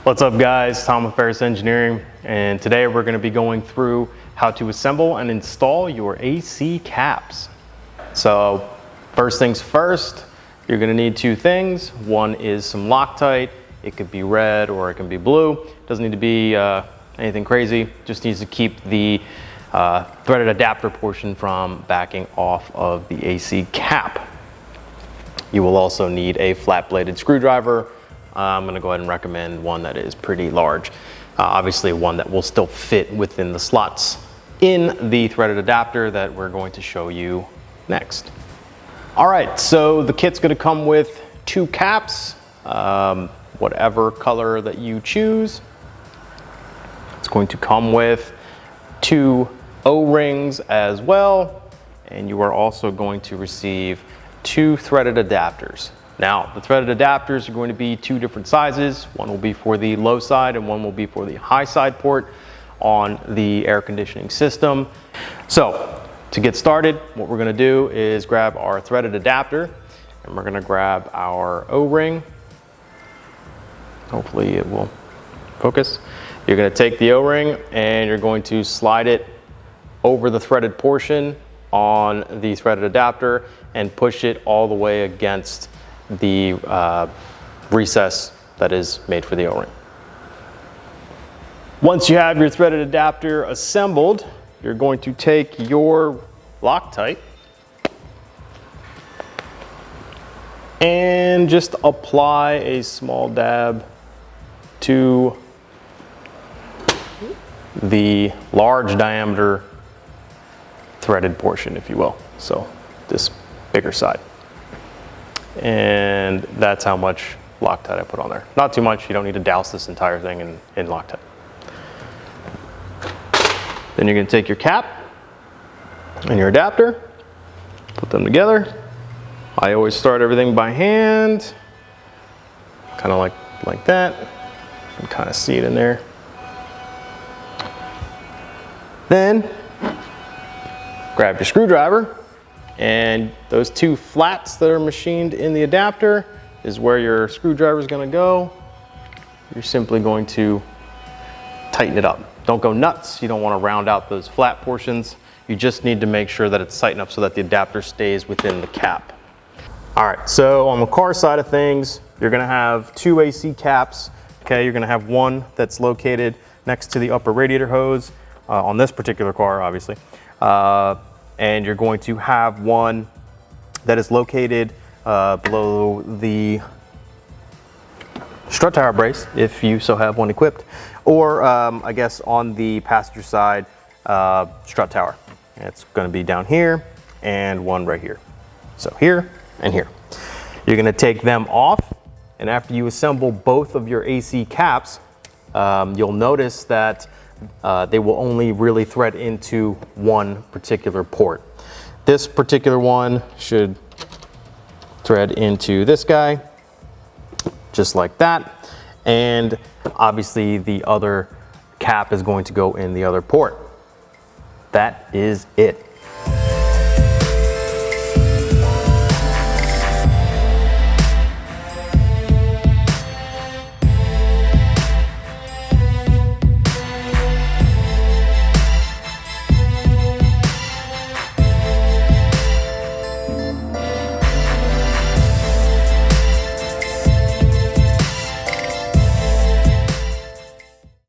What's up guys, Tom with Verus Engineering, and today we're going to be going through how to assemble and install your AC caps. So first things first, you're going to need two things. One is some Loctite. It could be red or it can be blue. Doesn't need to be anything crazy, just needs to keep the threaded adapter portion from backing off of the AC cap. You will also need a flat bladed screwdriver. I'm going to go ahead and recommend one that is pretty large. Obviously one that will still fit within the slots in the threaded adapter that we're going to show you next. All right, so the kit's going to come with two caps, whatever color that you choose. It's going to come with two O-rings as well, and you are also going to receive two threaded adapters. Now, the threaded adapters are going to be two different sizes. One will be for the low side and one will be for the high side port on the air conditioning system. So, to get started, what we're going to do is grab our threaded adapter and we're going to grab our O-ring. Hopefully it will focus. You're going to take the O-ring and you're going to slide it over the threaded portion on the threaded adapter and push it all the way against the recess that is made for the O-ring. Once you have your threaded adapter assembled, you're going to take your Loctite and just apply a small dab to the large diameter threaded portion, if you will. So this bigger side. And that's how much Loctite I put on there. Not too much, you don't need to douse this entire thing in Loctite. Then you're going to take your cap and your adapter, put them together. I always start everything by hand, kind of like that. You can kind of see it in there. Then grab your screwdriver, and those two flats that are machined in the adapter is where your screwdriver is going to go. You're simply going to tighten it up. Don't go nuts. You don't want to round out those flat portions. You just need to make sure that it's tight enough so that the adapter stays within the cap. All right, so on the car side of things, you're going to have two AC caps. Okay, you're going to have one that's located next to the upper radiator hose on this particular car, obviously. And you're going to have one that is located below the strut tower brace, if you so have one equipped, or I guess on the passenger side strut tower. It's going to be down here and one right here. So here and here. You're going to take them off, and after you assemble both of your AC caps, you'll notice that they will only really thread into one particular port. This particular one should thread into this guy, just like that. And obviously the other cap is going to go in the other port. That is it.